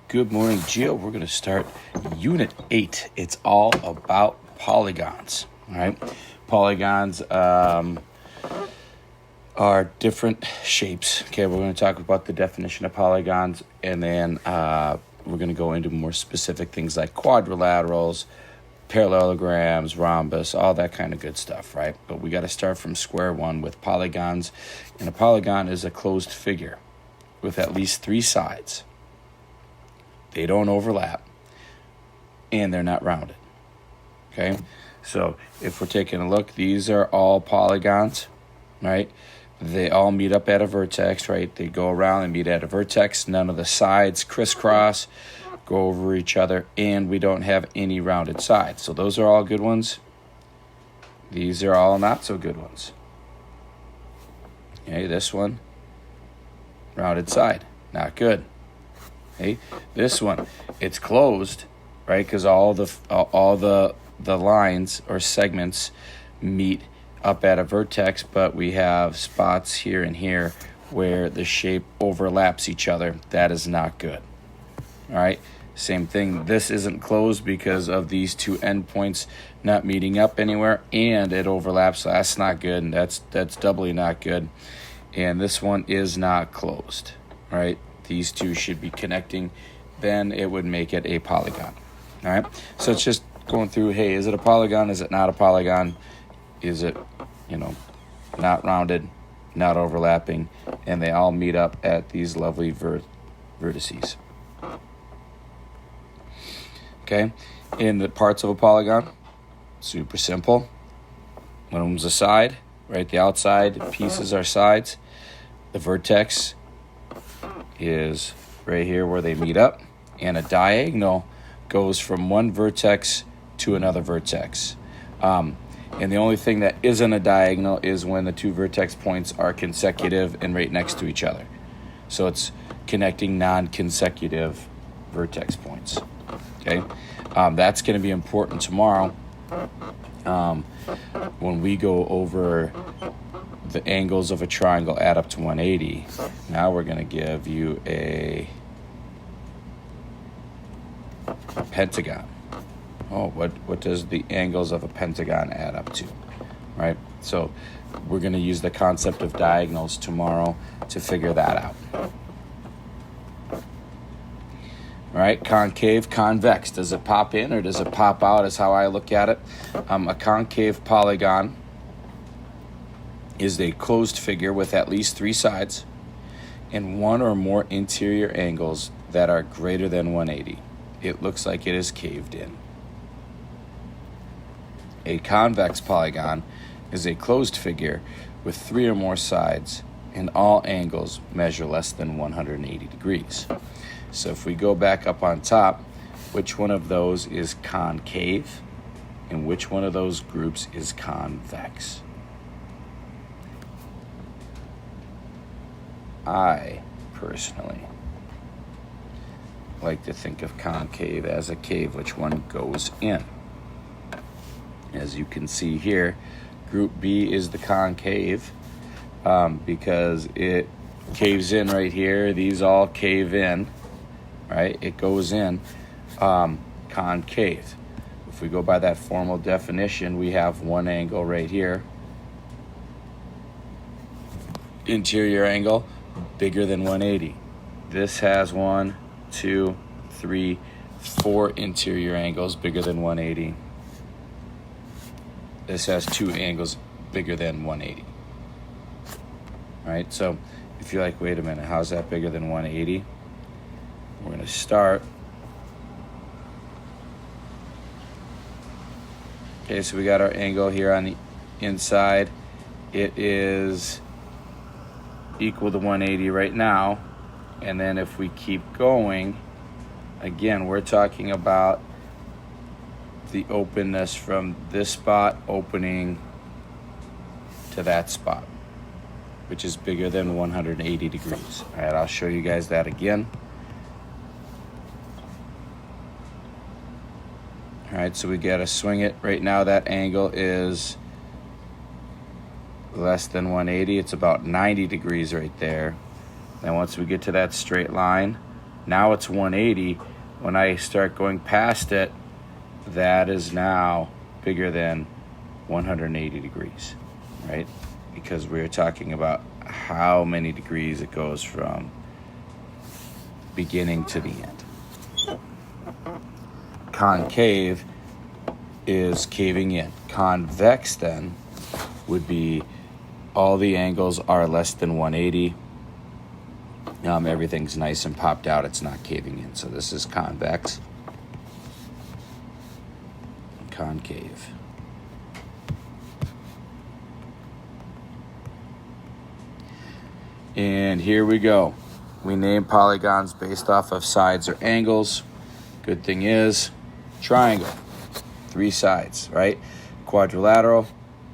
Good morning, Geo. We're going to start Unit 8. It's all about polygons. All right, polygons are different shapes. Okay, we're going to talk about the definition of polygons, and then we're going to go into more specific things like quadrilaterals, parallelograms, rhombus, all that kind of good stuff, right? But we got to start from square one with polygons, and a polygon is a closed figure with at least three sides. They don't overlap, and they're not rounded, okay? So if we're taking a look, these are all polygons, right? They all meet up at a vertex, right? They go around and meet at a vertex. None of the sides crisscross, go over each other, and we don't have any rounded sides. So those are all good ones. These are all not so good ones. Okay, this one, rounded side, not good. Okay, this one, it's closed, right? Because all the lines or segments meet up at a vertex, but we have spots here and here where the shape overlaps each other. That is not good. All right, same thing. This isn't closed because of these two endpoints not meeting up anywhere, and it overlaps. So that's not good, and that's doubly not good. And this one is not closed, right? These two should be connecting, then it would make it a polygon. All right, so it's just going through, hey, is it a polygon? Is it not a polygon? Is it, not rounded, not overlapping, and they all meet up at these lovely vertices. Okay, in the parts of a polygon, super simple. One of them's a side, right? The outside pieces are sides. The vertex is right here where they meet up, and a diagonal goes from one vertex to another vertex. And the only thing that isn't a diagonal is when the two vertex points are consecutive and right next to each other. So it's connecting non-consecutive vertex points. Okay, that's going to be important tomorrow when we go over the angles of a triangle add up to 180. Now we're going to give you a pentagon. Oh, what does the angles of a pentagon add up to, right? So we're going to use the concept of diagonals tomorrow to figure that out. All right, concave, convex. Does it pop in or does it pop out is how I look at it. A concave polygon is a closed figure with at least three sides and one or more interior angles that are greater than 180. It looks like it is caved in. A convex polygon is a closed figure with three or more sides and all angles measure less than 180 degrees. So if we go back up on top, which one of those is concave and which one of those groups is convex? I personally like to think of concave as a cave, which one goes in. As you can see here, group B is the concave because it caves in right here. These all cave in, right? It goes in concave. If we go by that formal definition, we have one angle right here. Interior angle bigger than 180. This has 1, 2, 3, 4 interior angles bigger than 180. This has two angles bigger than 180. All right, so if you're like, wait a minute, how's that bigger than 180? We're going to start. Okay, so we got our angle here on the inside. It is equal to 180 right now. And then if we keep going, again, we're talking about the openness from this spot opening to that spot, which is bigger than 180 degrees. All right, I'll show you guys that again. All right, so we got to swing it. Right now that angle is less than 180. It's about 90 degrees right there. Then once we get to that straight line, Now it's 180. When I start going past it, that is now bigger than 180 degrees, right? Because we're talking about how many degrees it goes from beginning to the end. Concave is caving in. Convex then would be all the angles are less than 180. Everything's nice and popped out. It's not caving in. So this is convex. Concave. And here we go. We name polygons based off of sides or angles. Good thing is, triangle, 3 sides, right? Quadrilateral,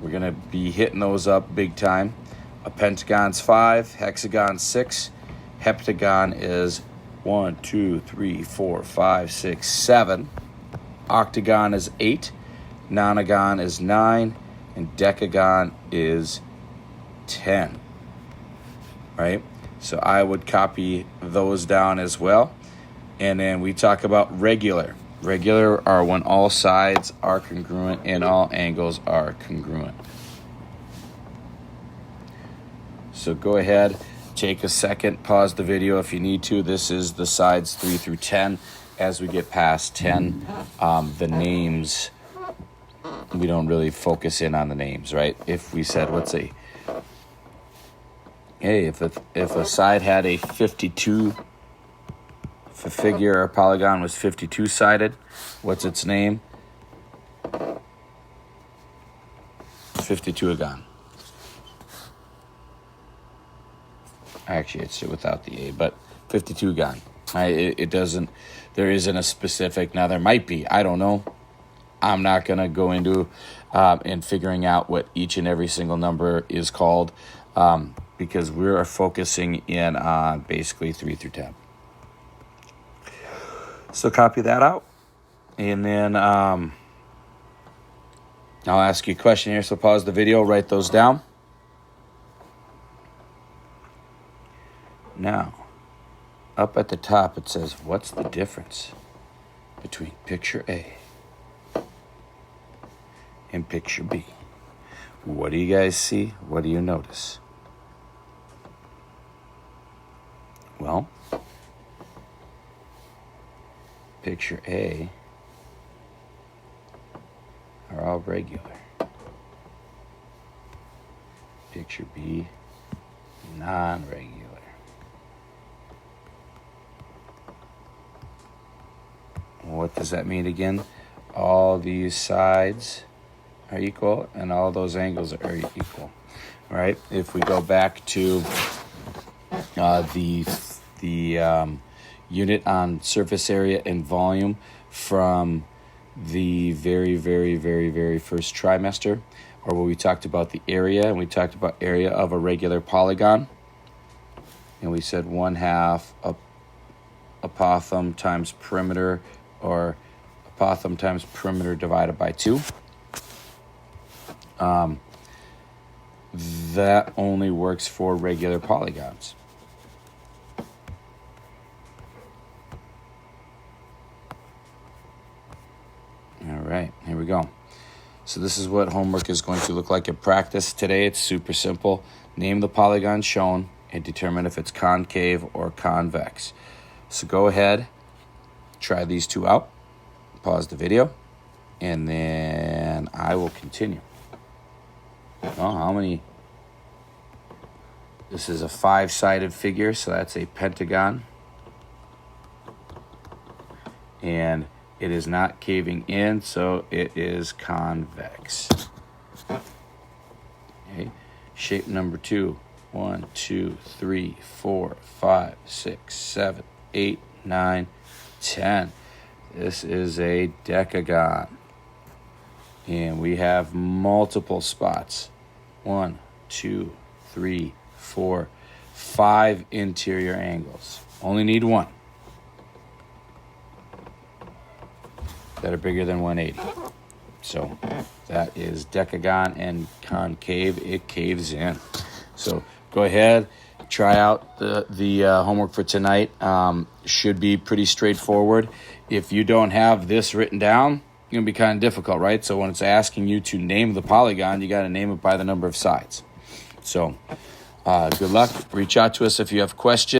we're gonna be hitting those up big time. A pentagon's 5, hexagon 6, heptagon is 1, 2, 3, 4, 5, 6, 7. Octagon is 8, nonagon is 9, and decagon is 10. Right? So I would copy those down as well. And then we talk about regular. Regular are when all sides are congruent and all angles are congruent. So go ahead, take a second, pause the video if you need to. This is the sides 3 through 10. As we get past 10, the names, we don't really focus in on the names, right? If we said, let's say, hey, if a side had a 52, if a figure or polygon was 52 sided, what's its name? 52agon. Actually, it's without the A, but 52agon. It doesn't, there isn't a specific, now there might be, I don't know. I'm not going to go into and figuring out what each and every single number is called. Because we are focusing in on basically 3 through 10. So copy that out. And then I'll ask you a question here. So pause the video, write those down. Now, up at the top it says, what's the difference between picture A and picture B? What do you guys see? What do you notice? Well, picture A are all regular. Picture B, non-regular. What does that mean again? All these sides are equal and all those angles are equal. All right, if we go back to the unit on surface area and volume from the very first trimester, or where we talked about the area, and we talked about area of a regular polygon, and we said 1/2 apothem times perimeter, or apothem times perimeter divided by 2. That only works for regular polygons. All right, here we go. So this is what homework is going to look like in practice. Today it's super simple. Name the polygon shown and determine if it's concave or convex. So go ahead, try these two out, pause the video, and then I will continue. Oh, how many? This is a 5-sided figure, so that's a pentagon. And it is not caving in, so it is convex. Okay. Shape number 2. 1, 2, 3, 4, 5, 6, 7, 8, 9, 10. This is a decagon. And we have multiple spots. 1, 2, 3, 4, 5 interior angles. Only need 1 that are bigger than 180. So that is decagon and concave. It caves in. So go ahead try out the homework for tonight. Should be pretty straightforward. If you don't have this written down, it's going to be kind of difficult, right? So when it's asking you to name the polygon, you got to name it by the number of sides. So good luck. Reach out to us if you have questions.